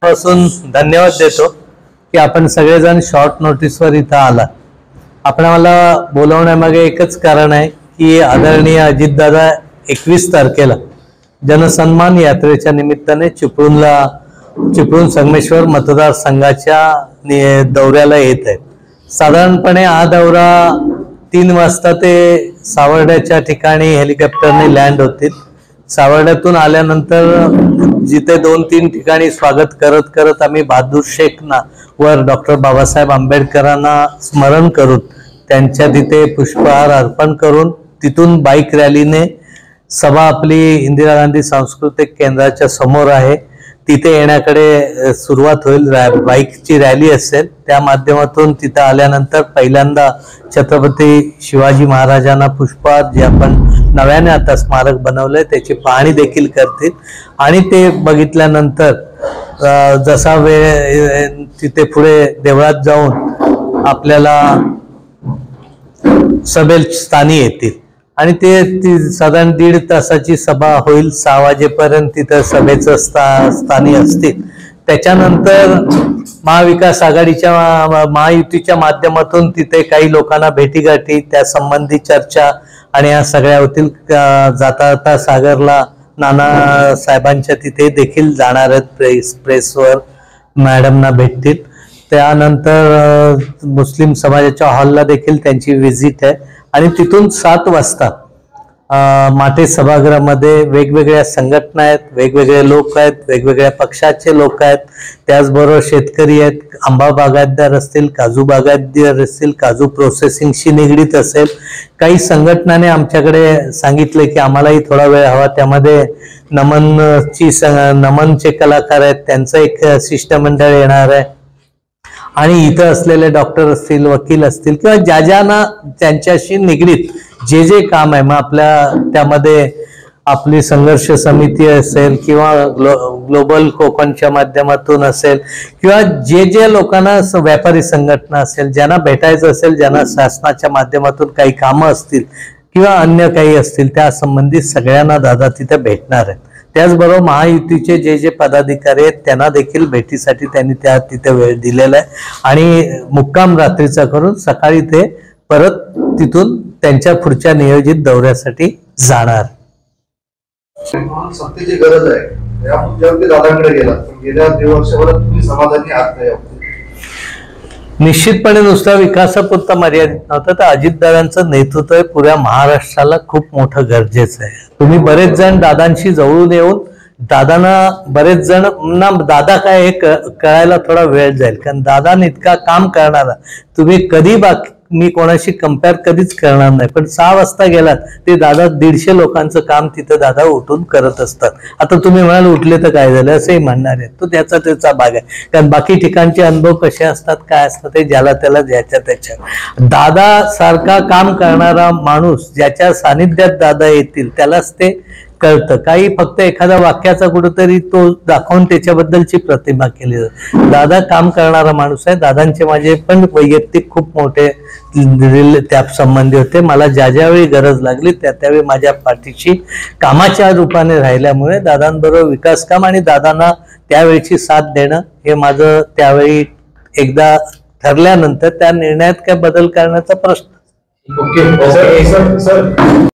पासून धन्यवाद देतो की आपण सगळेजण शॉर्ट नोटीसवर इथं आला. मला बोलवण्यामागे एकच कारण आहे की आदरणीय अजितदादा 21 तारखेला जनसन्मान यात्रेच्या निमित्ताने चिपळूण संगमेश्वर मतदारसंघाच्या दौऱ्याला येत आहेत. साधारणपणे हा दौरा 3 वाजता ते सावर्ड्याच्या ठिकाणी हेलिकॉप्टरने लँड होतील. सावर्ड्यातून आल्यानंतर जिथे 2-3 ठिकाणी स्वागत करत करत आम्ही बहादूर शेख वर डॉक्टर बाबासाहेब आंबेडकरांना स्मरण करून त्यांच्या तिथे पुष्पहार अर्पण करून तिथून बाईक रॅलीने सभा आपली इंदिरा गांधी सांस्कृतिक केंद्राच्या समोर आहे तिथे येण्याकडे सुरुवात होईल. बाईकची रॅली असेल. त्या माध्यमातून तिथं आल्यानंतर पहिल्यांदा छत्रपती शिवाजी महाराजांना पुष्पहार जे आपण नव्याने आता स्मारक बनवलंय त्याची पाहणी देखील करतील आणि ते बघितल्यानंतर जसा वेळ तिथे पुढे देवळात जाऊन आपल्याला सभेस्थानी येतील आणि ते साधारण 1.5 तासाची सभा होईल. 6 वाजेपर्यंत तिथं सभेचं स्थानी असतील. त्याच्यानंतर महाविकास आघाडीच्या महायुतीच्या माध्यमातून तिथे काही लोकांना भेटीगाठी त्या संबंधी चर्चा आणि या सगळ्या होतील. जाता सागरला नाना साहेबांच्या तिथे देखील जाणार आहेत. प्रेसवर मॅडमना भेटतील. त्यानंतर मुस्लिम समाजाच्या हॉलला देखील त्यांची व्हिजिट आहे आणि तिथून 7 वाजता माटे सभागृहामध्ये वेगवेगळ्या संघटना आहेत, वेगवेगळे लोक आहेत, वेगवेगळ्या पक्षाचे लोक आहेत. त्याचबरोबर शेतकरी आहेत, आंबा बागायतदार असतील, काजू बागायतदार असतील, काजू प्रोसेसिंगशी निगडीत असेल. काही संघटनाने आमच्याकडे सांगितले की आम्हालाही थोडा वेळ हवा. त्यामध्ये नमनचे कलाकार आहेत त्यांचं एक शिष्टमंडळ येणार आहे आणि इथं असलेले डॉक्टर असतील, वकील असतील किंवा ज्यांना त्यांच्याशी निगडीत जे काम आहे. मग आपल्या त्यामध्ये आपली संघर्ष समिती असेल किंवा ग्लोबल कोकणच्या माध्यमातून असेल किंवा जे लोकांना व्यापारी संघटना असेल ज्यांना भेटायचं असेल, ज्यांना शासनाच्या माध्यमातून काही कामं असतील किंवा अन्य काही असतील त्या संबंधित सगळ्यांना दादा तिथे भेटणार आहेत. त्याचबरोबर महायुतीचे जे पदाधिकारी आहेत त्यांना देखील भेटीसाठी त्यांनी तिथे वेळ दिलेला आहे आणि मुक्काम रात्रीचा करून सकाळी ते परत तिथून त्यांच्या पुढच्या नियोजित दौऱ्यासाठी जाणार. सत्तेची गरज आहे या मुद्द्यावरती दादांकडे गेला पण गेल्या 1.5 वर्षभरात तुम्ही समाधानी आहात का? निश्चितपणे नुसता विकासापुरता मर्यादित नव्हतं तर अजितदादांचं नेतृत्व हे पुऱ्या महाराष्ट्राला खूप मोठं गरजेचं आहे. तुम्ही बरेच जण दादांशी जवळून येऊन दादांना बरेच जण दादा काय हे कळायला थोडा वेळ जाईल कारण दादा इतका काम करणारा तुम्ही कधी मी कोणाशी कंपेअर कधीच करणार नाही. पण 6 वाजता गेलात ते दादा 150 लोकांचं काम तिथं दादा उठून करत असतात. आता तुम्ही म्हणाल उठले तर काय झालं असंही म्हणणार आहे. तो त्याचा भाग आहे कारण बाकी ठिकाणचे अनुभव कसे असतात काय असतात ते ज्याला त्याला ज्याच्या त्याच्या. दादा सारखा काम करणारा माणूस ज्याच्या सानिध्यात दादा येतील त्यालाच ते कळतं. काही फक्त एखाद्या वाक्याचा कुठेतरी तो दाखवून त्याच्याबद्दलची प्रतिमा केली जाते. दादा काम करणारा माणूस आहे. दादांचे माझे पण वैयक्तिक खूप मोठे त्या संबंधी होते. मला ज्यावेळी गरज लागली त्यावेळी माझ्या पाठीशी कामाच्या रूपाने राहिल्यामुळे दादांबरोबर विकास काम आणि दादांना त्यावेळीची साथ देणं हे माझं त्यावेळी एकदा ठरल्यानंतर त्या निर्णयात काय बदल करण्याचा प्रश्न. Okay sir